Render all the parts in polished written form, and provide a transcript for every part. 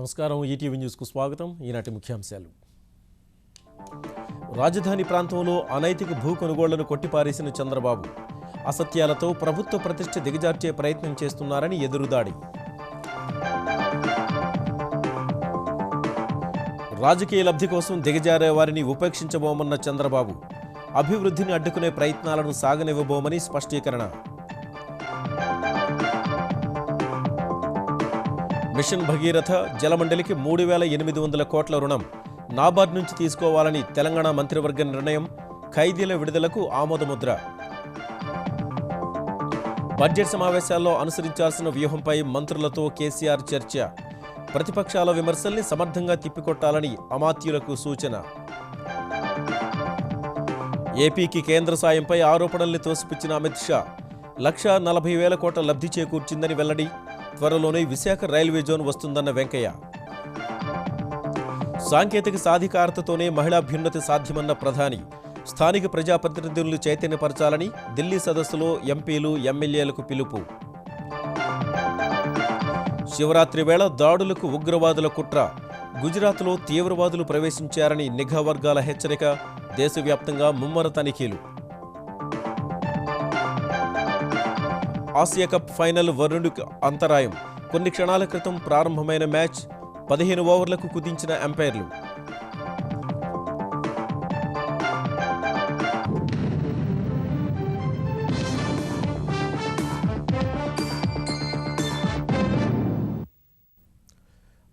నమస్కారం ఈటీవీ న్యూస్కు స్వాగతం. ఈనాటి ముఖ్యాంశాలు. రాజధాని ప్రాంతంలో అనైతిక భూ కొనుగోళ్లను కొట్టిపారేసిన చంద్రబాబు. అసత్యాలతో ప్రభుత్వ ప్రతిష్ఠ దిగజార్చే ప్రయత్నం చేస్తున్నారని ఎదురుదాడి. రాజకీయ లబ్ధి కోసం దిగజారే వారిని ఉపేక్షించబోమన్న చంద్రబాబు. అభివృద్ధిని అడ్డుకునే ప్రయత్నాలను సాగనివ్వబోమని స్పష్టీకరణ. మిషన్ భగీరథ జలమండలికి 3,800 కోట్ల రుణం నాబార్డ్ నుంచి తీసుకోవాలని తెలంగాణ మంత్రివర్గ నిర్ణయం. ఖైదీల విడుదలకు ఆమోదముద్ర. బడ్జెట్ సమావేశాల్లో అనుసరించాల్సిన వ్యూహంపై మంత్రులతో కేసీఆర్ చర్చ. ప్రతిపక్షాల విమర్శల్ని సమర్థంగా తిప్పికొట్టాలని అమాత్యులకు సూచన. ఏపీకి కేంద్ర సాయంపై ఆరోపణల్ని తోసిపుచ్చిన అమిత్ షా. 1,40,000 కోట్ల లబ్ధి చేకూర్చిందని వెల్లడి. త్వరలోనే విశాఖ రైల్వే జోన్ వస్తుందన్న వెంకయ్య. సాంకేతిక సాధికారతతోనే మహిళాభ్యున్నతి సాధ్యమన్న ప్రధాని. స్థానిక ప్రజాప్రతినిధులను చైతన్యపరచాలని ఢిల్లీ సదస్సులో ఎంపీలు ఎమ్మెల్యేలకు పిలుపు. శివరాత్రి వేళ దాడులకు ఉగ్రవాదుల కుట్ర. గుజరాత్లో తీవ్రవాదులు ప్రవేశించారని నిఘా వర్గాల హెచ్చరిక. దేశవ్యాప్తంగా ముమ్మర తనిఖీలు. ఆసియా కప్ ఫైనల్ వరుణుడికి అంతరాయం. కొన్ని క్షణాల క్రితం ప్రారంభమైన మ్యాచ్ 15 ఓవర్లకు కుదించిన అంపైర్లు.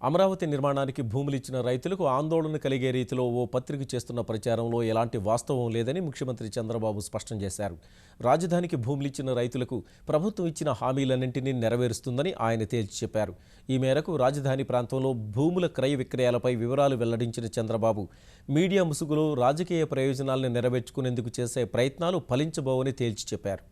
అమరావతి నిర్మాణానికి భూములు ఇచ్చిన రైతులకు ఆందోళన కలిగే రీతిలో ఓ పత్రిక చేస్తున్న ప్రచారంలో ఎలాంటి వాస్తవం లేదని ముఖ్యమంత్రి చంద్రబాబు స్పష్టం చేశారు. రాజధానికి భూములు ఇచ్చిన రైతులకు ప్రభుత్వం ఇచ్చిన హామీలన్నింటినీ నెరవేరుస్తుందని ఆయన తేల్చి చెప్పారు. ఈ మేరకు రాజధాని ప్రాంతంలో భూముల క్రయ విక్రయాలపై వివరాలు వెల్లడించిన చంద్రబాబు మీడియా ముసుగులో రాజకీయ ప్రయోజనాలను నెరవేర్చుకునేందుకు చేసే ప్రయత్నాలు ఫలించబోవని తేల్చి చెప్పారు.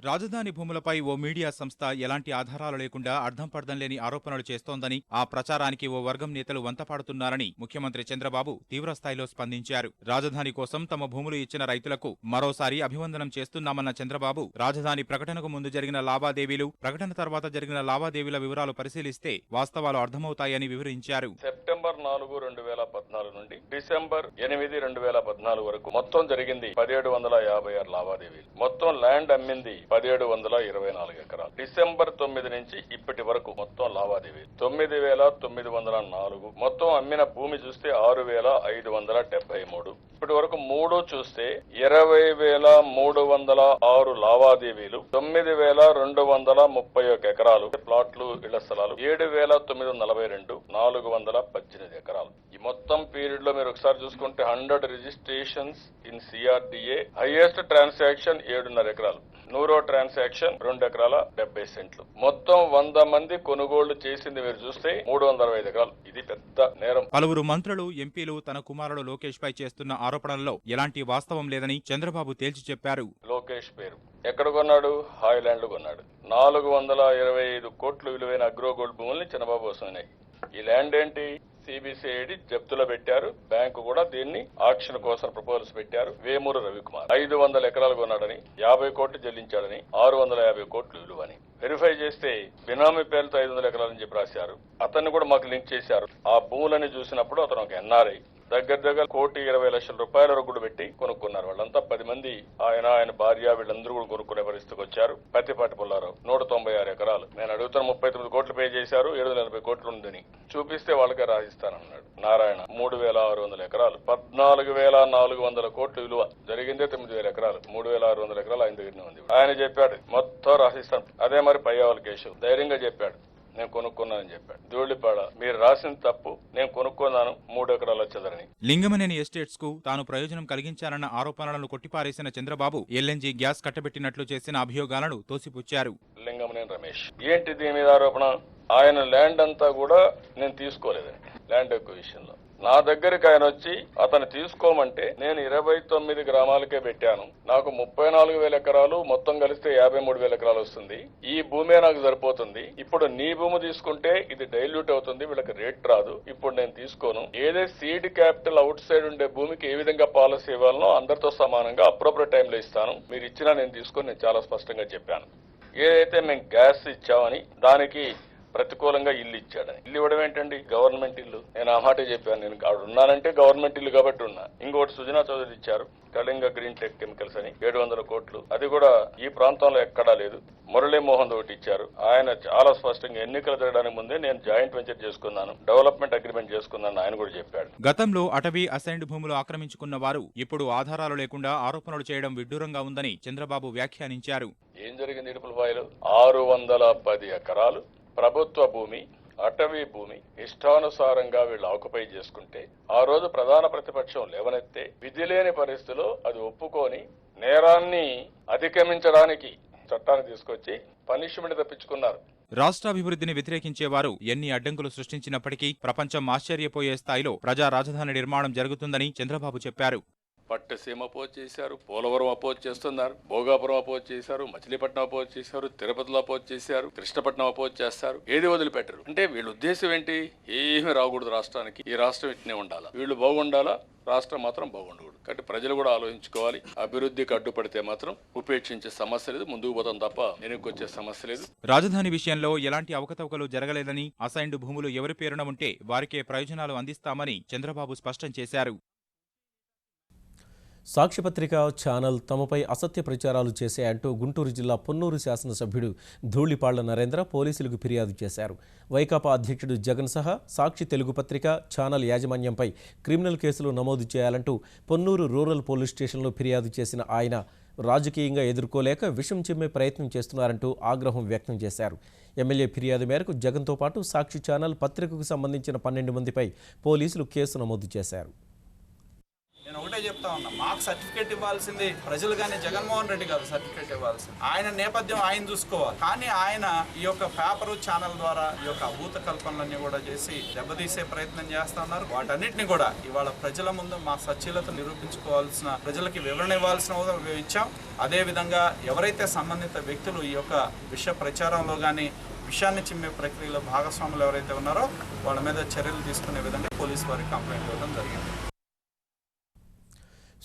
రాజధాని భూములపై ఓ మీడియా సంస్థ ఎలాంటి ఆధారాలు లేకుండా అర్థం పర్థం లేని ఆరోపణలు చేస్తోందని, ఆ ప్రచారానికి ఓ వర్గం నేతలు వంతపాడుతున్నారని ముఖ్యమంత్రి చంద్రబాబు తీవ్రస్థాయిలో స్పందించారు. రాజధాని కోసం తమ భూములు ఇచ్చిన రైతులకు మరోసారి అభివందనం చేస్తున్నామన్న చంద్రబాబు రాజధాని ప్రకటనకు ముందు జరిగిన లావాదేవీలు, ప్రకటన తర్వాత జరిగిన లావాదేవీల వివరాలు పరిశీలిస్తే వాస్తవాలు అర్థమవుతాయని వివరించారు. సెప్టెంబర్ 4, 2014 నుండి డిసెంబర్ 8, 2014 వరకు మొత్తం జరిగింది 1756 లావాదేవీలు. మొత్తం ల్యాండ్ అమ్మింది 1724 ఎకరాలు. డిసెంబర్ 9 నుంచి ఇప్పటి వరకు మొత్తం లావాదేవీలు 9,904. మొత్తం అమ్మిన భూమి చూస్తే 6,573. ఇప్పటి వరకు 3 చూస్తే 20,306 లావాదేవీలు, 9,231 ఎకరాలు ప్లాట్లు, ఇళ్ల స్థలాలు, 7,942, 418 ఎకరాలు. ఈ మొత్తం పీరియడ్ లో మీరు ఒకసారి చూసుకుంటే 100 registrations in CRDA. Highest transaction 7.5 ఎకరాలు. 100వ ట్రాన్సాక్షన్ 2 ఎకరాల 70 సెంట్లు. మొత్తం 100 మంది కొనుగోళ్లు చేసింది మీరు చూస్తే 365 ఎకరాలు. ఇది పెద్ద నేరం. పలువురు మంత్రులు, ఎంపీలు తన కుమారుడు లోకేష్ పై చేస్తున్న ఆరోపణల్లో ఎలాంటి వాస్తవం లేదని చంద్రబాబు తేల్చి చెప్పారు. లోకేష్ పేరు ఎక్కడ కొన్నాడు? హాయ్లాండ్ లో కొన్నాడు. 425 కోట్లు విలువైన అగ్రోగోల్డ్ భూముల్ని చంద్రబాబు వస్తున్నాయి. ఈ ల్యాండ్ ఏంటి? సిబిసిఐడి జప్తులో పెట్టారు. బ్యాంకు కూడా దీన్ని ఆక్షన్ కోసం ప్రపోజల్స్ పెట్టారు. వేమూరు రవికుమార్ 500 ఎకరాలు కొన్నాడని, 50 కోట్లు చెల్లించాడని, 650 కోట్లు విలువని వెరిఫై చేస్తే బినామీ పేరుతో 500 ఎకరాలని చెప్పి రాశారు. అతన్ని కూడా మాకు లింక్ చేశారు. ఆ భూములని చూసినప్పుడు అతను ఒక ఎన్ఆర్ఐ. దగ్గర 1,20,00,000 రూపాయల రొగ్గుడు పెట్టి కొనుక్కున్నారు. వాళ్ళంతా 10 మంది, ఆయన భార్య, వీళ్ళందరూ కూడా కొనుక్కునే పరిస్థితికి వచ్చారు. పత్తిపాటి పుల్లారావు 196 ఎకరాలు. నేను అడుగుతున్న 39 కోట్లు పే చేశారు, 780 కోట్లు ఉందని చూపిస్తే వాళ్ళకే రాసిస్తానన్నాడు. నారాయణ 3,600 ఎకరాలు, 14,400 కోట్లు విలువ. జరిగిందే 9,000 ఎకరాలు. 3,600 ఎకరాలు ఆయన దగ్గరనే ఉంది. ఆయన చెప్పాడు మొత్తం రాసిస్తాను. అదే మరి పయ్యావల కేశవ్ ధైర్యంగా చెప్పాడు, నేను కొనుక్కున్నానని చెప్పాడు. ధూళిపాడ మీరు రాసిన తప్పు, నేను కొనుక్కున్నాను 3 ఎకరాల చదరని. లింగమనేని ఎస్టేట్స్ కు తాను ప్రయోజనం కలిగించారన్న ఆరోపణలను కొట్టిపారేసిన చంద్రబాబు ఎల్ఎన్జీ గ్యాస్ కట్టబెట్టినట్లు చేసిన అభియోగాలను తోసిపుచ్చారు. లింగమనేని రమేష్ ఏంటి దీని మీద ఆరోపణ? ఆయన ల్యాండ్ అంతా కూడా నేను తీసుకోలేదని, ల్యాండ్ ఎక్విజిషన్ లో నా దగ్గరికి ఆయన వచ్చి అతను తీసుకోమంటే నేను 29 గ్రామాలకే పెట్టాను. నాకు 34,000 ఎకరాలు, మొత్తం కలిస్తే 53,000 ఎకరాలు వస్తుంది. ఈ భూమే నాకు సరిపోతుంది. ఇప్పుడు నీ భూమి తీసుకుంటే ఇది డైల్యూట్ అవుతుంది, వీళ్ళకి రేట్ రాదు. ఇప్పుడు నేను తీసుకోను. ఏదే సీడ్ క్యాపిటల్ అవుట్ సైడ్ ఉండే భూమికి ఏ విధంగా పాలసీ ఇవ్వాలనో అందరితో సమానంగా అప్రోప్రియట్ టైంలో ఇస్తాను. మీరు ఇచ్చినా నేను తీసుకొని నేను చాలా స్పష్టంగా చెప్పాను. ఏదైతే మేము గ్యాస్ ఇచ్చామని దానికి ప్రతికూలంగా ఇల్లు ఇచ్చాడని. ఇల్లు ఇవ్వడం ఏంటండి? గవర్నమెంట్ ఇల్లు. నేను ఆ మాట చెప్పాను. నేను ఆవిడ ఉన్నానంటే గవర్నమెంట్ ఇల్లు కాబట్టి ఉన్నా. ఇంకోటి సుజనా చౌదరి ఇచ్చారు, కళింగ గ్రీన్ టెక్ కెమికల్స్ అని 700 కోట్లు. అది కూడా ఈ ప్రాంతంలో ఎక్కడా లేదు. మురళీమోహన్ ఒకటి ఇచ్చారు. ఆయన చాలా స్పష్టంగా ఎన్నికలు జరగడానికి ముందే నేను జాయింట్ వెంచర్ చేసుకున్నాను, డెవలప్మెంట్ అగ్రిమెంట్ చేసుకున్నాను ఆయన కూడా చెప్పాడు. గతంలో అటవీ అసైన్డ్ భూములు ఆక్రమించుకున్న వారు ఇప్పుడు ఆధారాలు లేకుండా ఆరోపణలు చేయడం విడ్డూరంగా ఉందని చంద్రబాబు వ్యాఖ్యానించారు. ఏం జరిగింది? ఇడుపులపాయలో 610 ఎకరాలు ప్రభుత్వ భూమి, అటవీ భూమి ఇష్టానుసారంగా వీళ్ళు ఆక్యుపై చేసుకుంటే ఆ రోజు ప్రధాన ప్రతిపక్షం లేవనెత్తే విధి లేని పరిస్థితిలో అది ఒప్పుకొని నేరాన్ని అధిగమించడానికి చట్టాన్ని తీసుకొచ్చి పనిష్మెంట్ తప్పించుకున్నారు. రాష్ట్రాభివృద్ధిని వ్యతిరేకించేవారు ఎన్ని అడ్డంకులు సృష్టించినప్పటికీ ప్రపంచం ఆశ్చర్యపోయే స్థాయిలో ప్రజా రాజధాని నిర్మాణం జరుగుతుందని చంద్రబాబు చెప్పారు. పట్టసీమ అపోజ్ చేశారు, పోలవరం అపోజ్ చేస్తున్నారు, భోగాపురం అపోజ్ చేశారు, మచిలీపట్నం అపోజ్ చేశారు, తిరుపతిలో అపోజ్ చేశారు, కృష్ణపట్నం అపోజ్ చేస్తారు. ఏది వదిలిపెట్టరు. అంటే వీళ్ళ ఉద్దేశం ఏంటి? ఏమీ రాకూడదు రాష్ట్రానికి, ఈ రాష్ట్రం ఇట్నే ఉండాలా, వీళ్ళు బాగుండాలా, రాష్ట్రం మాత్రం బాగుండకూడదు. కాబట్టి ప్రజలు కూడా ఆలోచించుకోవాలి. అభివృద్ధికి అడ్డుపడితే మాత్రం ఉపేక్షించే సమస్య లేదు, ముందుకు పోతాం తప్ప వెనక్కొచ్చే సమస్య లేదు. రాజధాని విషయంలో ఎలాంటి అవకతవకలు జరగలేదని, అసైన్డ్ భూములు ఎవరి పేరున ఉంటే వారికే ప్రయోజనాలు అందిస్తామని చంద్రబాబు స్పష్టం చేశారు. సాక్షిపత్రిక ఛానల్ తమపై అసత్య ప్రచారాలు చేశాయంటూ గుంటూరు జిల్లా పొన్నూరు శాసనసభ్యుడు ధూళిపాళ్ల నరేంద్ర పోలీసులకు ఫిర్యాదు చేశారు. వైకాపా అధ్యక్షుడు జగన్ సహా సాక్షి తెలుగు పత్రిక, ఛానల్ యాజమాన్యంపై క్రిమినల్ కేసులు నమోదు చేయాలంటూ పొన్నూరు రూరల్ పోలీస్ స్టేషన్లో ఫిర్యాదు చేసిన ఆయన రాజకీయంగా ఎదుర్కోలేక విషం చిమ్మే ప్రయత్నం చేస్తున్నారంటూ ఆగ్రహం వ్యక్తం చేశారు. ఎమ్మెల్యే ఫిర్యాదు మేరకు జగన్తో పాటు సాక్షి ఛానల్ పత్రికకు సంబంధించిన 12 మందిపై పోలీసులు కేసు నమోదు చేశారు. నేను ఒకటే చెప్తా ఉన్నా, మాకు సర్టిఫికేట్ ఇవ్వాల్సింది ప్రజలు కానీ జగన్మోహన్ రెడ్డి కాదు సర్టిఫికేట్ ఇవ్వాల్సింది. ఆయన నేపథ్యం ఆయన చూసుకోవాలి. కానీ ఆయన ఈ యొక్క పేపరు ఛానల్ ద్వారా ఈ యొక్క అభూత కల్పనలన్నీ కూడా చేసి దెబ్బతీసే ప్రయత్నం చేస్తా ఉన్నారు. వాటన్నిటిని కూడా ఇవాళ ప్రజల ముందు మా సచ్ఛీలత నిరూపించుకోవాల్సిన, ప్రజలకి వివరణ ఇవ్వాల్సిన ఇచ్చాం. అదేవిధంగా ఎవరైతే సంబంధిత వ్యక్తులు ఈ యొక్క విషయ ప్రచారంలో కానీ విషయాన్ని చిమ్మే ప్రక్రియలో భాగస్వాములు ఎవరైతే ఉన్నారో వాళ్ళ మీద చర్యలు తీసుకునే విధంగా పోలీసు వారికి కంప్లైంట్ ఇవ్వడం జరిగింది.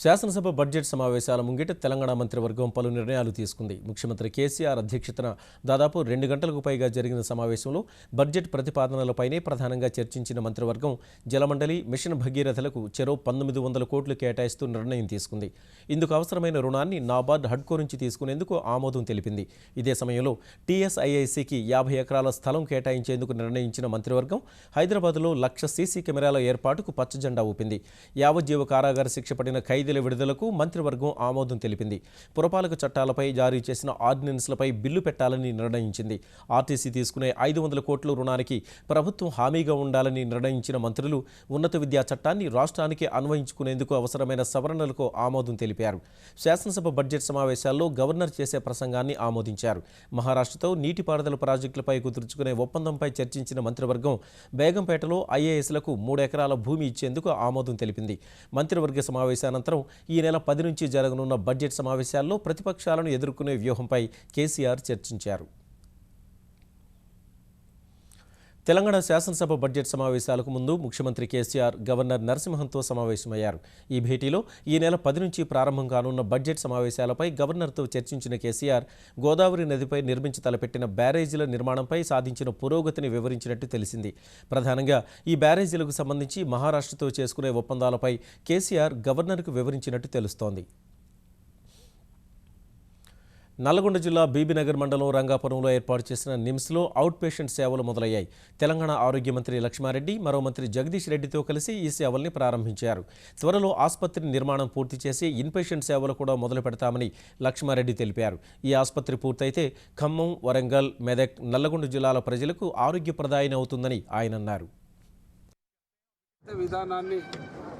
శాసనసభ బడ్జెట్ సమావేశాల ముంగిట తెలంగాణ మంత్రివర్గం పలు నిర్ణయాలు తీసుకుంది. ముఖ్యమంత్రి కేసీఆర్ అధ్యక్షతన దాదాపు 2 గంటలకు పైగా జరిగిన సమావేశంలో బడ్జెట్ ప్రతిపాదనలపైనే ప్రధానంగా చర్చించిన మంత్రివర్గం జలమండలి, మిషన్ భగీరథలకు చెరో 1900 కోట్లు కేటాయిస్తూ నిర్ణయం తీసుకుంది. ఇందుకు అవసరమైన రుణాన్ని నాబార్డ్ హడ్కో నుంచి తీసుకునేందుకు ఆమోదం తెలిపింది. ఇదే సమయంలో టీఎస్ఐఐసికి 50 ఎకరాల స్థలం కేటాయించేందుకు నిర్ణయించిన మంత్రివర్గం హైదరాబాద్లో 1,00,000 సీసీ కెమెరాల ఏర్పాటుకు పచ్చజెండా ఊపింది. యావజ్జీవ కారాగార శిక్ష పడిన ఖైదీల విడుదలకు మంత్రివర్గం ఆమోదం తెలిపింది. పురపాలక చట్టాలపై జారీ చేసిన ఆర్డినెన్స్లపై బిల్లు పెట్టాలని నిర్ణయించింది. ఆర్టీసీ తీసుకునే 500 కోట్ల రుణానికి ప్రభుత్వం హామీగా ఉండాలని నిర్ణయించిన మంత్రులు ఉన్నత విద్యా చట్టాన్ని రాష్ట్రానికి అన్వయించుకునేందుకు అవసరమైన సవరణలకు ఆమోదం తెలిపారు. శాసనసభ బడ్జెట్ సమావేశాల్లో గవర్నర్ చేసే ప్రసంగాన్ని ఆమోదించారు. మహారాష్ట్రతో నీటిపారుదల ప్రాజెక్టులపై కుదుర్చుకునే ఒప్పందంపై చర్చించిన మంత్రివర్గం బేగంపేటలో ఐఏఎస్లకు 3 ఎకరాల భూమి ఇచ్చేందుకు ఆమోదం తెలిపింది. మంత్రివర్గ సమావేశానంతరం ఈ నెల 10 నుంచి జరగనున్న బడ్జెట్ సమావేశాల్లో ప్రతిపక్షాలను ఎదుర్కొనే వ్యూహంపై కేసీఆర్ చర్చించారు. తెలంగాణ శాసనసభ బడ్జెట్ సమావేశాలకు ముందు ముఖ్యమంత్రి కేసీఆర్ గవర్నర్ నరసింహన్తో సమావేశమయ్యారు. ఈ భేటీలో ఈ నెల 10 నుంచి ప్రారంభం కానున్న బడ్జెట్ సమావేశాలపై గవర్నర్తో చర్చించిన కేసీఆర్ గోదావరి నదిపై నిర్మించి తలపెట్టిన బ్యారేజీల నిర్మాణంపై సాధించిన పురోగతిని వివరించినట్టు తెలిసింది. ప్రధానంగా ఈ బ్యారేజీలకు సంబంధించి మహారాష్ట్రతో చేసుకునే ఒప్పందాలపై కేసీఆర్ గవర్నర్కు వివరించినట్టు తెలుస్తోంది. నల్లగొండ జిల్లా బీబీనగర్ మండలం రంగాపురంలో ఏర్పాటు చేసిన నిమ్స్లో అవుట్ పేషెంట్ సేవలు మొదలయ్యాయి. తెలంగాణ ఆరోగ్య మంత్రి లక్ష్మారెడ్డి, మరో మంత్రి జగదీష్ రెడ్డితో కలిసి ఈ సేవల్ని ప్రారంభించారు. త్వరలో ఆసుపత్రి నిర్మాణం పూర్తి చేసి ఇన్పేషెంట్ సేవలు కూడా మొదలు పెడతామని లక్ష్మారెడ్డి తెలిపారు. ఈ ఆసుపత్రి పూర్తయితే ఖమ్మం, వరంగల్, మెదక్, నల్లగొండ జిల్లాల ప్రజలకు ఆరోగ్యప్రదాయన అవుతుందని ఆయన అన్నారు. విధానాన్ని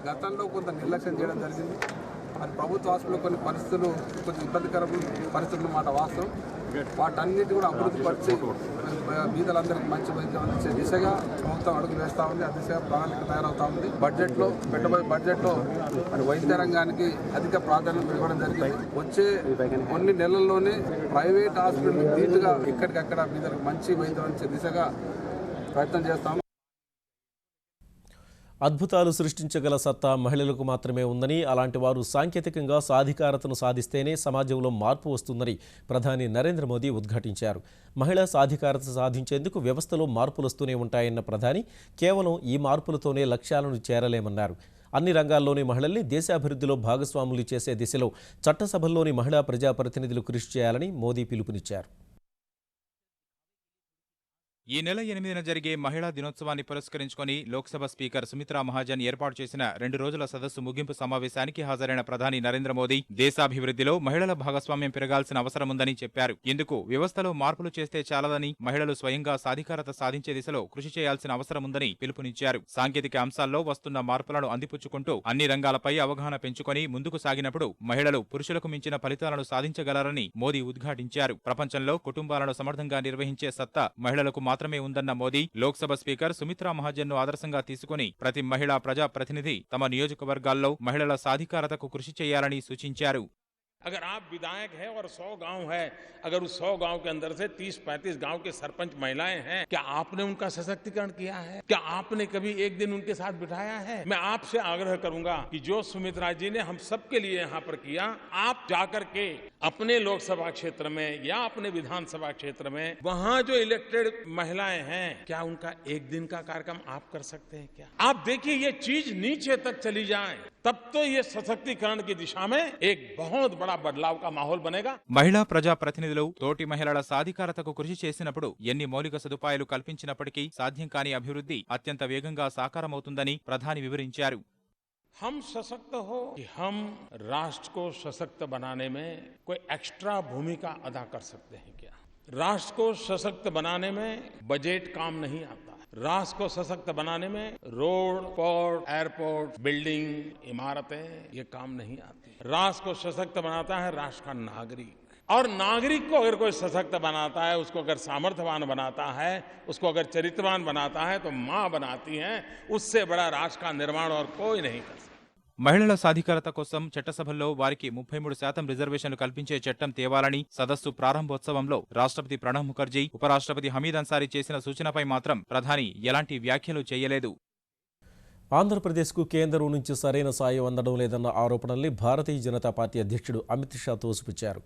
గతంలో కొంత నిర్లక్ష్యం చేయడం జరిగింది. అది ప్రభుత్వ హాస్పిటల్లో కొన్ని పరిస్థితులు కొంచెం ఇబ్బందికరమైన పరిస్థితులు మాట వాస్తవం. వాటన్నిటి కూడా అభివృద్ధి పరిచి బీదలందరికీ మంచి వైద్యం అందించే దిశగా ప్రభుత్వం అడుగులు వేస్తూ ఉంది. ఆ దిశగా ప్రణాళిక తయారవుతూ ఉంది. బడ్జెట్లో పెట్టబోయే బడ్జెట్లో మరి వైద్య రంగానికి అధిక ప్రాధాన్యత ఇవ్వడం జరిగింది. వచ్చే కొన్ని నెలల్లోనే ప్రైవేట్ హాస్పిటల్ ధీటుగా ఎక్కడికక్కడ బీదలకు మంచి వైద్యం అందించే దిశగా ప్రయత్నం చేస్తాము. అద్భుతాలు సృష్టించగల సత్తా మహిళలకు మాత్రమే ఉందని, అలాంటి వారు సాంకేతికంగా సాధికారతను సాధిస్తేనే సమాజంలో మార్పు వస్తుందని ప్రధాని నరేంద్ర మోదీ ఉద్ఘాటించారు. మహిళా సాధికారత సాధించేందుకు వ్యవస్థలో మార్పులు వస్తూనే ఉంటాయన్న ప్రధాని కేవలం ఈ మార్పులతోనే లక్ష్యాలను చేరలేమన్నారు. అన్ని రంగాల్లోని మహిళల్ని దేశాభివృద్ధిలో భాగస్వాములు చేసే దిశలో చట్టసభల్లోని మహిళా ప్రజాప్రతినిధులు కృషి చేయాలని మోదీ పిలుపునిచ్చారు. ఈ నెల 8న జరిగే మహిళా దినోత్సవాన్ని పురస్కరించుకొని లోక్సభ స్పీకర్ సుమిత్రా మహాజన్ ఏర్పాటు చేసిన 2 రోజుల సదస్సు ముగింపు సమావేశానికి హాజరైన ప్రధాని నరేంద్ర మోదీ దేశాభివృద్ధిలో మహిళల భాగస్వామ్యం పెరగాల్సిన అవసరముందని చెప్పారు. ఇందుకు వ్యవస్థలో మార్పులు చేస్తే చాలదని, మహిళలు స్వయంగా సాధికారత సాధించే దిశలో కృషి చేయాల్సిన అవసరముందని పిలుపునిచ్చారు. సాంకేతిక అంశాల్లో వస్తున్న మార్పులను అందిపుచ్చుకుంటూ అన్ని రంగాలపై అవగాహన పెంచుకొని ముందుకు సాగినప్పుడు మహిళలు పురుషులకు మించిన ఫలితాలను సాధించగలరని మోదీ ఉద్ఘాటించారు. ప్రపంచంలో కుటుంబాలను సమర్థంగా నిర్వహించే సత్తా మహిళలకు మాత్రమే ఉందన్న మోదీ లోక్సభ స్పీకర్ సుమిత్రా మహాజన్ను ఆదర్శంగా తీసుకుని ప్రతి మహిళా ప్రజా ప్రతినిధి తమ నియోజకవర్గాల్లో మహిళల సాధికారతకు కృషి చేయాలని సూచించారు. अगर आप विधायक हैं और 100 गांव है, अगर उस 100 गांव के अंदर से 30-35 गांव के सरपंच महिलाएं हैं, क्या आपने उनका सशक्तिकरण किया है? क्या आपने कभी एक दिन उनके साथ बिठाया है? मैं आपसे आग्रह करूंगा कि जो सुमित्रा जी ने हम सबके लिए यहाँ पर किया, आप जाकर के अपने लोकसभा क्षेत्र में या अपने विधानसभा क्षेत्र में वहां जो इलेक्टेड महिलाएं हैं, क्या उनका एक दिन का कार्यक्रम आप कर सकते हैं क्या? आप देखिए ये चीज नीचे तक चली जाए, तब तो ये सशक्तिकरण की दिशा में एक बहुत बड़ा बदलाव का माहौल बनेगा. మహిళా ప్రజా ప్రతినిధులు తోటి మహిళల సాధికారతకు కృషి చేసినప్పుడు ఎన్ని మౌలిక సదుపాయాలు కల్పించినప్పటికీ సాధ్యం కాని అభివృద్ధి అత్యంత వేగంగా సాకారమవుతుందని ప్రధాని వివరించారు. हम सशक्त हो कि हम राष्ट्र को सशक्त बनाने में कोई एक्स्ट्रा भूमिका अदा कर सकते हैं क्या? राष्ट्र को सशक्त बनाने में बजट काम नहीं आता. राष्ट्र को सशक्त बनाने में रोड, पोर्ट, एयरपोर्ट, बिल्डिंग, इमारतें ये काम नहीं आती. राष्ट्र को सशक्त बनाता है राष्ट्र का नागरिक. और नागरिक को अगर कोई सशक्त बनाता है, उसको अगर सामर्थ्यवान बनाता है, उसको अगर चरित्रवान बनाता है, तो मां बनाती है. उससे बड़ा राष्ट्र का निर्माण और कोई नहीं कर सकता. మహిళల సాధికారత కోసం చట్టసభల్లో వారికి 33% రిజర్వేషన్లు కల్పించే చట్టం తేవాలని సదస్సు ప్రారంభోత్సవంలో రాష్ట్రపతి ప్రణబ్ ముఖర్జీ, ఉపరాష్ట్రపతి హమీద్ అన్సారీ చేసిన సూచనపై మాత్రం ప్రధాని ఎలాంటి వ్యాఖ్యలు చేయలేదు. ఆంధ్రప్రదేశ్కు కేంద్రం నుంచి సరైన సాయం అందడం లేదన్న ఆరోపణల్ని భారతీయ జనతా పార్టీ అధ్యక్షుడు అమిత్ షా తోసిపుచ్చారు.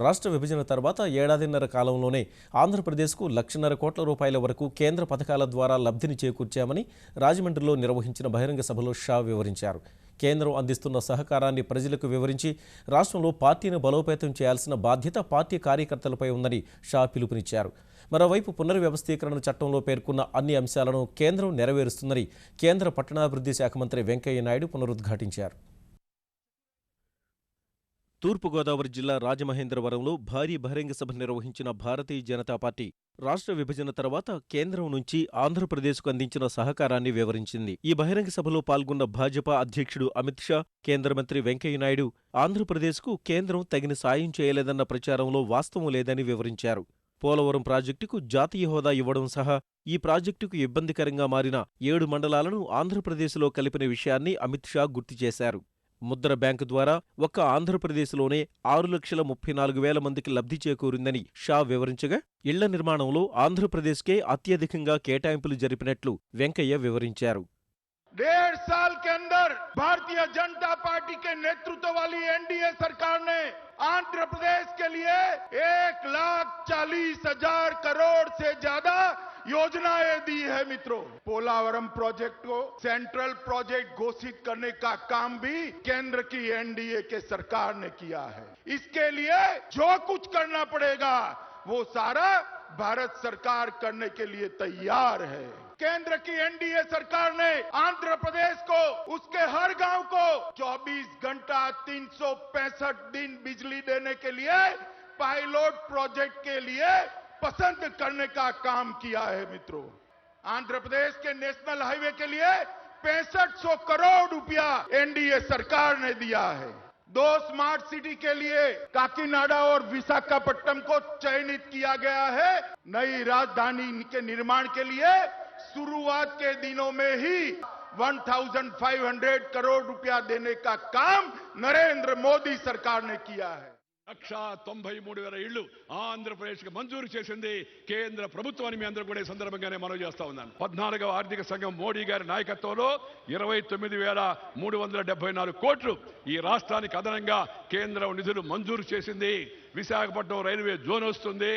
రాష్ట్ర విభజన తర్వాత ఏడాదిన్నర కాలంలోనే ఆంధ్రప్రదేశ్కు 1,50,000 కోట్ల రూపాయల వరకు కేంద్ర పథకాల ద్వారా లబ్ధిని చేకూర్చామని రాజమండ్రిలో నిర్వహించిన బహిరంగ సభలో షా వివరించారు. కేంద్రం అందిస్తున్న సహకారాన్ని ప్రజలకు వివరించి రాష్ట్రంలో పార్టీని బలోపేతం చేయాల్సిన బాధ్యత పార్టీ కార్యకర్తలపై ఉందని షా పిలుపునిచ్చారు. మరోవైపు పునర్వ్యవస్థీకరణ చట్టంలో పేర్కొన్న అన్ని అంశాలను కేంద్రం నెరవేరుస్తుందని కేంద్ర పట్టణాభివృద్ధి శాఖ మంత్రి వెంకయ్య నాయుడు పునరుద్ఘాటించారు. తూర్పుగోదావరి జిల్లా రాజమహేంద్రవరంలో భారీ బహిరంగ సభ నిర్వహించిన భారతీయ జనతా పార్టీ రాష్ట్ర విభజన తర్వాత కేంద్రం నుంచి ఆంధ్రప్రదేశ్కు అందించిన సహకారాన్ని వివరించింది. ఈ బహిరంగ సభలో పాల్గొన్న భాజపా అధ్యక్షుడు అమిత్ షా, కేంద్ర మంత్రి వెంకయ్య నాయుడు ఆంధ్రప్రదేశ్కు కేంద్రం తగిన సాయం చేయలేదన్న ప్రచారంలో వాస్తవం లేదని వివరించారు. పోలవరం ప్రాజెక్టుకు జాతీయ హోదా ఇవ్వడం సహా ఈ ప్రాజెక్టుకు ఇబ్బందికరంగా మారిన 7 మండలాలను ఆంధ్రప్రదేశ్లో కలిపిన విషయాన్ని అమిత్ షా గుర్తు చేశారు. ముద్ర బ్యాంకు ద్వారా ఒక్క ఆంధ్రప్రదేశ్లోనే 6,34,000 మందికి లబ్ధి చేకూరిందని షా వివరించగా, ఇళ్ల నిర్మాణంలో ఆంధ్రప్రదేశ్కే అత్యధికంగా కేటాయింపులు జరిపినట్లు వెంకయ్య వివరించారు. 1.5 साल के अंदर भारतीय जनता पार्टी के नेतृत्व वाली एनडीए सरकार ने आंध्र प्रदेश के लिए 1,40,000 करोड़ से ज्यादा योजनाएं दी है. मित्रों, पोलावरम प्रोजेक्ट को सेंट्रल प्रोजेक्ट घोषित करने का काम भी केंद्र की एनडीए के सरकार ने किया है. इसके लिए जो कुछ करना पड़ेगा वो सारा भारत सरकार करने के लिए तैयार है. केंद्र की एनडीए सरकार ने आंध्र प्रदेश को उसके हर गांव को 24 घंटा 365 दिन बिजली देने के लिए पायलट प्रोजेक्ट के लिए पसंद करने का काम किया है. मित्रों, आंध्र प्रदेश के नेशनल हाईवे के लिए 6500 करोड़ रुपया एनडीए सरकार ने दिया है. 2 स्मार्ट सिटी के लिए काकीनाडा और विशाखापट्टनम को चयनित किया गया है. नई राजधानी के निर्माण के लिए शुरुआत के दिनों में ही 1,500 करोड़ रुपया देने का काम नरेंद्र मोदी सरकार ने किया है. 1,93,000 ఇళ్లు ఆంధ్రప్రదేశ్కి మంజూరు చేసింది కేంద్ర ప్రభుత్వాన్ని మీ అందరూ కూడా ఈ సందర్భంగానే మనవి చేస్తా ఉన్నాను. 14వ ఆర్థిక సంఘం మోడీ గారి నాయకత్వంలో 29,374 కోట్లు ఈ రాష్ట్రానికి అదనంగా కేంద్రం నిధులు మంజూరు చేసింది. విశాఖపట్నం రైల్వే జోన్ వస్తుంది.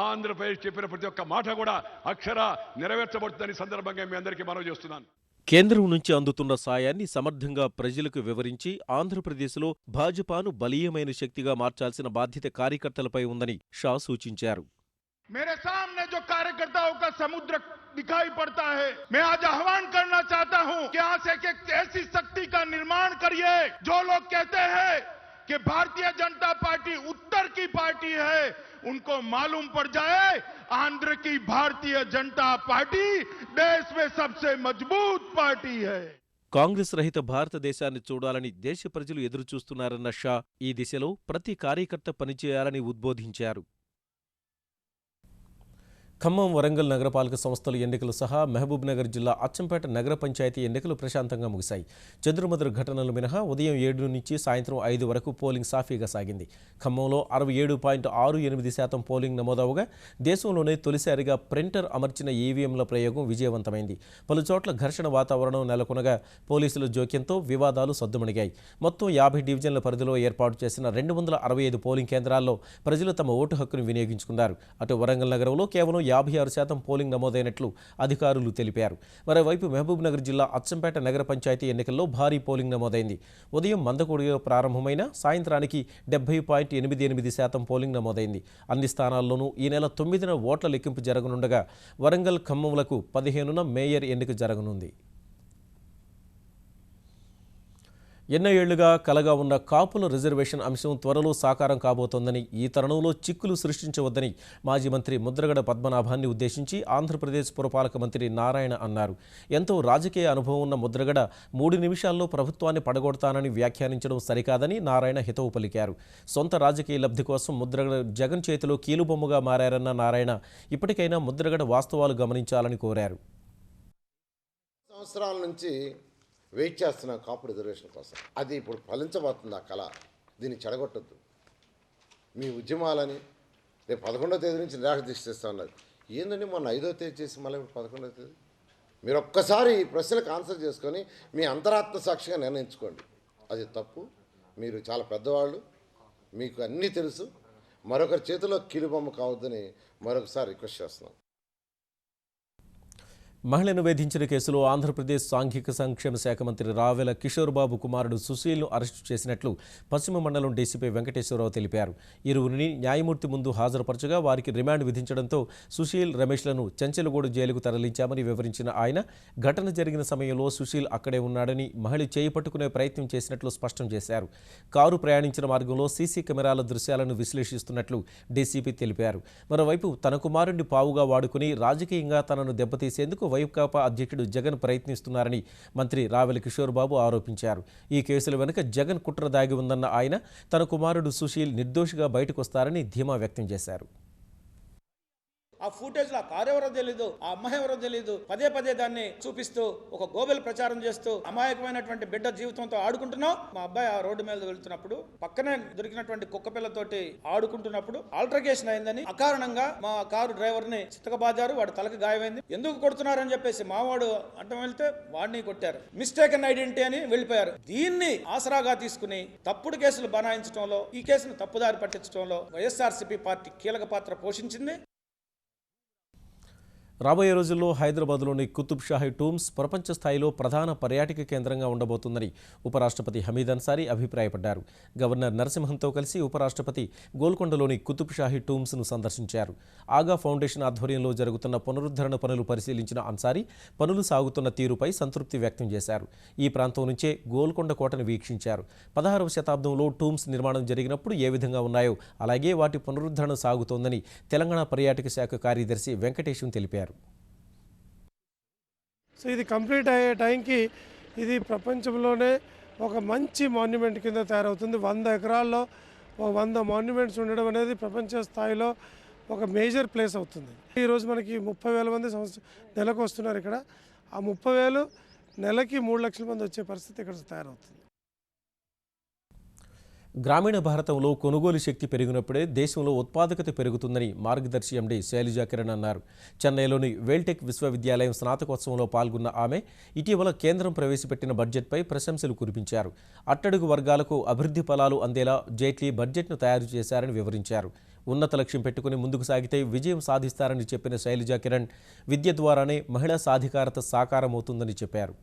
ఆంధ్రప్రదేశ్ చెప్పిన ప్రతి ఒక్క మాట కూడా అక్షర నెరవేర్చబడుతుందని సందర్భంగా మీ అందరికీ మనవి చేస్తున్నాను. కేంద్రం నుంచి అందుతున్న సాయాన్ని సమర్థంగా ప్రజలకు వివరించి ఆంధ్రప్రదేశ్లో భాజపాను బలీయమైన శక్తిగా మార్చాల్సిన బాధ్యత కార్యకర్తలపై ఉందని షా సూచించారు. मेरे सामने जो कार्यकर्ताओं का समुद्र दिखाई पड़ता है, मैं आज आह्वान करना चाहता हूं कि आज एक ऐसी शक्ति का निर्माण करिए जो लोग कहते हैं कि भारतीय जनता पार्टी उत्तर की पार्टी है, उनको मालूम पड़ जाए आंध्र की भारतीय जनता पार्टी देश में सबसे मजबूत पार्टी है. కాంగ్రెస్ రహిత భారతదేశాన్ని చూడాలని దేశ ప్రజలు ఎదురుచూస్తున్నారన్న షా ఈ దిశలో ప్రతి కార్యకర్త పనిచేయాలని ఉద్బోధించారు. ఖమ్మం, వరంగల్ నగరపాలక సంస్థల ఎన్నికలు సహా మహబూబ్ నగర్ జిల్లా అచ్చంపేట నగర పంచాయతీ ఎన్నికలు ప్రశాంతంగా ముగిశాయి. చెదురుమదురు ఘటనలు మినహా ఉదయం 7 నుంచి సాయంత్రం 5 వరకు పోలింగ్ సాఫీగా సాగింది. ఖమ్మంలో 67.68% పోలింగ్ నమోదవగా దేశంలోనే తొలిసారిగా ప్రింటర్ అమర్చిన ఈవీఎంల ప్రయోగం విజయవంతమైంది. పలుచోట్ల ఘర్షణ వాతావరణం నెలకొనగా పోలీసుల జోక్యంతో వివాదాలు సద్దుమణిగాయి. మొత్తం 50 డివిజన్ల పరిధిలో ఏర్పాటు చేసిన 265 పోలింగ్ కేంద్రాల్లో ప్రజలు తమ ఓటు హక్కును వినియోగించుకున్నారు. అటు వరంగల్ నగరంలో కేవలం 56% పోలింగ్ నమోదైనట్లు అధికారులు తెలిపారు. మరోవైపు మహబూబ్ నగర్ జిల్లా అచ్చంపేట నగర పంచాయతీ ఎన్నికల్లో భారీ పోలింగ్ నమోదైంది. ఉదయం మందకొడిగా ప్రారంభమైన సాయంత్రానికి 70.88% పోలింగ్ నమోదైంది. అన్ని స్థానాల్లోనూ ఈ నెల 9న ఓట్ల లెక్కింపు జరగనుండగా వరంగల్, ఖమ్మంలకు 15న మేయర్ ఎన్నిక జరగనుంది. ఎన్నో ఏళ్లుగా కలగా ఉన్న కాపుల రిజర్వేషన్ అంశం త్వరలో సాకారం కాబోతోందని, ఈ తరుణంలో చిక్కులు సృష్టించవద్దని మాజీ మంత్రి ముద్రగడ పద్మనాభాన్ని ఉద్దేశించి ఆంధ్రప్రదేశ్ పురపాలక మంత్రి నారాయణ అన్నారు. ఎంతో రాజకీయ అనుభవం ఉన్న ముద్రగడ 3 నిమిషాల్లో ప్రభుత్వాన్ని పడగొడతానని వ్యాఖ్యానించడం సరికాదని నారాయణ హితవు పలికారు. సొంత రాజకీయ లబ్ధి కోసం ముద్రగడ జగన్ చేతిలో కీలుబొమ్మగా మారారన్న నారాయణ ఇప్పటికైనా ముద్రగడ వాస్తవాలు గమనించాలని కోరారు. సంవత్సరాల నుంచి వెయిట్ చేస్తున్న కాపు రిజర్వేషన్ కోసం, అది ఇప్పుడు ఫలించబోతుంది. ఆ కళ దీన్ని చెడగొట్టద్దు. మీ ఉద్యమాలని రేపు 11వ తేదీ నుంచి నిరాశ దీక్షిస్తా ఉన్నారు. ఏంటంటే మొన్న 5వ తేదీ చేసి మళ్ళీ 11వ తేదీ మీరు ఒక్కసారి ఈ ప్రశ్నలకు ఆన్సర్ చేసుకొని మీ అంతరాత్మ సాక్షిగా నిర్ణయించుకోండి. అది తప్పు. మీరు చాలా పెద్దవాళ్ళు, మీకు అన్నీ తెలుసు. మరొకరి చేతిలో కీలుబొమ్మ కావద్దని మరొకసారి రిక్వెస్ట్ చేస్తున్నాం. మహిళను వేధించిన కేసులో ఆంధ్రప్రదేశ్ సాంఘిక సంక్షేమ శాఖ మంత్రి రావెల కిషోర్ బాబు కుమారుడు సుశీల్ను అరెస్టు చేసినట్లు పశ్చిమ మండలం డీసీపీ వెంకటేశ్వరరావు తెలిపారు. ఇరువురిని న్యాయమూర్తి ముందు హాజరుపరచగా వారికి రిమాండ్ విధించడంతో సుశీల్, రమేష్లను చెంచలగూడు జైలుకు తరలించామని వివరించిన ఆయన, ఘటన జరిగిన సమయంలో సుశీల్ అక్కడే ఉన్నాడని, మహిళ చేయి పట్టుకునే ప్రయత్నం చేసినట్లు స్పష్టం చేశారు. కారు ప్రయాణించిన మార్గంలో సీసీ కెమెరాల దృశ్యాలను విశ్లేషిస్తున్నట్లు డీసీపీ తెలిపారు. మరోవైపు తన కుమారుడిని పావుగా వాడుకుని రాజకీయంగా తనను దెబ్బతీసేందుకు వైకాపా అధ్యక్షుడు జగన్ ప్రయత్నిస్తున్నారని మంత్రి రావెల కిషోర్ బాబు ఆరోపించారు. ఈ కేసుల వెనుక జగన్ కుట్ర దాగి ఉందన్న ఆయన తన కుమారుడు సుశీల్ నిర్దోషిగా బయటకొస్తారని ధీమా వ్యక్తం చేశారు. ఆ ఫుటేజ్ లో ఆ కారు ఎవరో తెలీదు, ఆ అమ్మాయి ఎవరో తెలీదు, పదే పదే దాన్ని చూపిస్తూ ఒక గోబెల్ ప్రచారం చేస్తూ అమాయకమైనటువంటి బిడ్డ జీవితంతో ఆడుకుంటున్నాం. మా అబ్బాయి ఆ రోడ్డు మీద వెళ్తున్నప్పుడు పక్కనే దొరికినటువంటి కుక్క పిల్లతోటి ఆడుకుంటున్నప్పుడు ఆల్టర్కేషన్ అయిందని అకారణంగా మా కారు డ్రైవర్ ని చితకబాదారు. వాడి తలకు గాయమైంది. ఎందుకు కొడుతున్నారని చెప్పేసి మావాడు అడ్డం వెళ్తే వాడిని కొట్టారు. మిస్టేకన్ ఐడెంటిటీ అని వెళ్ళిపోయారు. దీన్ని ఆసరాగా తీసుకుని తప్పుడు కేసులు బనాయించడంలో, ఈ కేసును తప్పుదారి పట్టించడంలో వైఎస్ఆర్సీపీ పార్టీ కీలక పాత్ర పోషించింది. రాబోయే రోజుల్లో హైదరాబాద్లోని కుతుబ్ షాహీ టూమ్స్ ప్రపంచ స్థాయిలో ప్రధాన పర్యాటక కేంద్రంగా ఉండబోతుందని ఉపరాష్ట్రపతి హమీద్ అన్సారీ అభిప్రాయపడ్డారు. గవర్నర్ నరసింహన్తో కలిసి ఉపరాష్ట్రపతి గోల్కొండలోని కుతుబ్ షాహీ టూమ్స్ను సందర్శించారు. ఆగా ఫౌండేషన్ ఆధ్వర్యంలో జరుగుతున్న పునరుద్ధరణ పనులు పరిశీలించిన అన్సారీ పనులు సాగుతున్న తీరుపై సంతృప్తి వ్యక్తం చేశారు. ఈ ప్రాంతం నుంచే గోల్కొండ కోటను వీక్షించారు. 16వ శతాబ్దంలో టూమ్స్ నిర్మాణం జరిగినప్పుడు ఏ విధంగా ఉన్నాయో అలాగే వాటి పునరుద్ధరణ సాగుతోందని తెలంగాణ పర్యాటక శాఖ కార్యదర్శి వెంకటేశం తెలిపారు. సో ఇది కంప్లీట్ అయ్యే టైంకి ఇది ప్రపంచంలోనే ఒక మంచి మాన్యుమెంట్ కింద తయారవుతుంది. 100 ఎకరాల్లో 100 మాన్యుమెంట్స్ ఉండడం అనేది ప్రపంచ స్థాయిలో ఒక మేజర్ ప్లేస్ అవుతుంది. ఈరోజు మనకి 30,000 మంది నెలకు వస్తున్నారు ఇక్కడ. ఆ 30,000 నెలకి 3 లక్షల మంది వచ్చే పరిస్థితి ఇక్కడ తయారవుతుంది. గ్రామీణ భారతంలో కొనుగోలు శక్తి పెరిగినప్పుడే దేశంలో ఉత్పాదకత పెరుగుతుందని మార్గదర్శి ఎండీ శైలజా కిరణ్ అన్నారు. చెన్నైలోని వేల్టెక్ విశ్వవిద్యాలయం స్నాతకోత్సవంలో పాల్గొన్న ఆమె ఇటీవల కేంద్రం ప్రవేశపెట్టిన బడ్జెట్పై ప్రశంసలు కురిపించారు. అట్టడుగు వర్గాలకు అభివృద్ధి ఫలాలు అందేలా జైట్లీ బడ్జెట్ను తయారు చేశారని వివరించారు. ఉన్నత లక్ష్యం పెట్టుకుని ముందుకు సాగితే విజయం సాధిస్తారని చెప్పిన శైలజా కిరణ్ విద్య ద్వారానే మహిళా సాధికారత సాకారమవుతుందని చెప్పారు.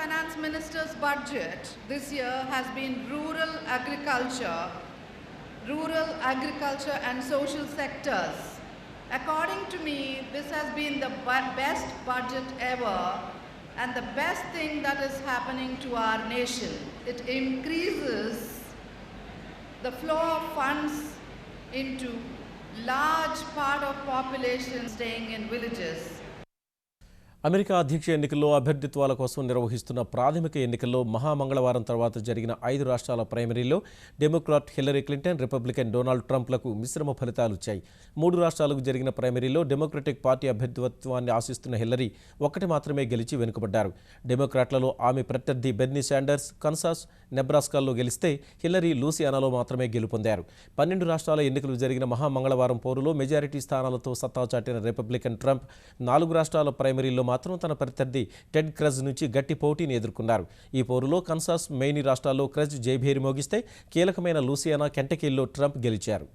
Finance Minister's budget this year has been rural agriculture and social sectors. According to me, this has been the best budget ever and the best thing that is happening to our nation. It increases the flow of funds into large part of population staying in villages. America అధ్యక్ష ఎన్నికల్లో అభ్యర్థిత్వాల కోసం నిర్వహిస్తున్న ప్రాథమిక ఎన్నికల్లో మహామంగళవారం తర్వాత జరిగిన 5 రాష్ట్రాల ప్రైమరీల్లో Democrat Hillary Clinton, Republican Donald ట్రంప్లకు మిశ్రమ ఫలితాలు వచ్చాయి. 3 రాష్ట్రాలకు జరిగిన ప్రైమరీలో డెమోక్రటిక్ పార్టీ అభ్యర్థిత్వాన్ని ఆశిస్తున్న హిల్లరీ ఒక్కటి మాత్రమే గెలిచి వెనుకబడ్డారు. డెమోక్రాట్లలో ఆమె ప్రత్యర్థి బెర్నీ శాండర్స్ కన్సాస్, నెబ్రాస్కాల్లో గెలిస్తే హిల్లరీ లూసియానాలో మాత్రమే గెలుపొందారు. 12 రాష్ట్రాల ఎన్నికలు జరిగిన మహామంగళవారం పోరులో మెజారిటీ స్థానాలతో సత్తా చాటిన రిపబ్లికన్ ట్రంప్ 4 రాష్ట్రాల ప్రైమరీల్లో మాత్రం తన ప్రత్యర్థి టెడ్ క్రజ్ నుంచి గట్టి పోటీని ఎదుర్కొన్నారు. ఈ పోరులో కన్సాస్, మెయిన్ రాష్ట్రాల్లో క్రజ్ జైభేరి మోగిస్తే కీలకమైన లూసియానా, కెంటకీల్లో ట్రంప్ గెలిచారు.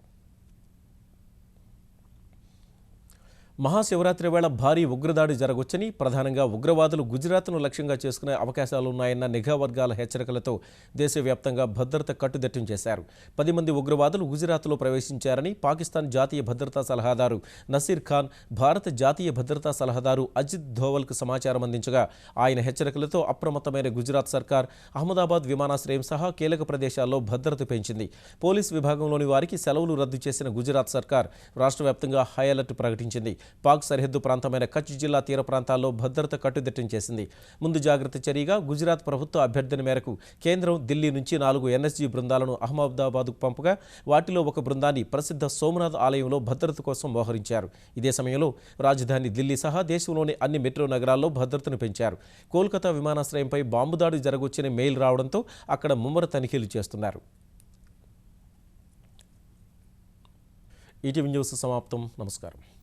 మహాశివరాత్రి వేళ భారీ ఉగ్రదాడి జరగొచ్చని, ప్రధానంగా ఉగ్రవాదులు గుజరాత్ను లక్ష్యంగా చేసుకునే అవకాశాలున్నాయన్న నిఘా వర్గాల హెచ్చరికలతో దేశవ్యాప్తంగా భద్రత కట్టుదిట్టం చేశారు. 10 మంది ఉగ్రవాదులు గుజరాత్లో ప్రవేశించారని పాకిస్తాన్ జాతీయ భద్రతా సలహాదారు నసీర్ ఖాన్ భారత జాతీయ భద్రతా సలహాదారు అజిత్ ధోవల్కు సమాచారం అందించగా, ఆయన హెచ్చరికలతో అప్రమత్తమైన గుజరాత్ సర్కార్ అహ్మదాబాద్ విమానాశ్రయం సహా కీలక ప్రదేశాల్లో భద్రత పెంచింది. పోలీస్ విభాగంలోని వారికి సెలవులు రద్దు చేసిన గుజరాత్ సర్కార్ రాష్ట్ర వ్యాప్తంగా హై అలర్ట్ ప్రకటించింది. పాక్ సరిహద్దు ప్రాంతమైన కచ్ జిల్లా తీర ప్రాంతాల్లో భద్రత కట్టుదిట్టం చేసింది. ముందు జాగ్రత్త చర్యగా గుజరాత్ ప్రభుత్వ అభ్యర్థన మేరకు కేంద్రం ఢిల్లీ నుంచి 4 ఎన్ఎస్జీ బృందాలను అహ్మదాబాద్కు పంపగా, వాటిలో ఒక బృందాన్ని ప్రసిద్ధ సోమనాథ్ ఆలయంలో భద్రత కోసం మోహరించారు. ఇదే సమయంలో రాజధాని ఢిల్లీ సహా దేశంలోని అన్ని మెట్రో నగరాల్లో భద్రతను పెంచారు. కోల్కతా విమానాశ్రయంపై బాంబు దాడి జరగొచ్చని మెయిల్ రావడంతో అక్కడ ముమ్మర తనిఖీలు చేస్తున్నారు. ఈటీవీ న్యూస్ సమాప్తం. నమస్కారం.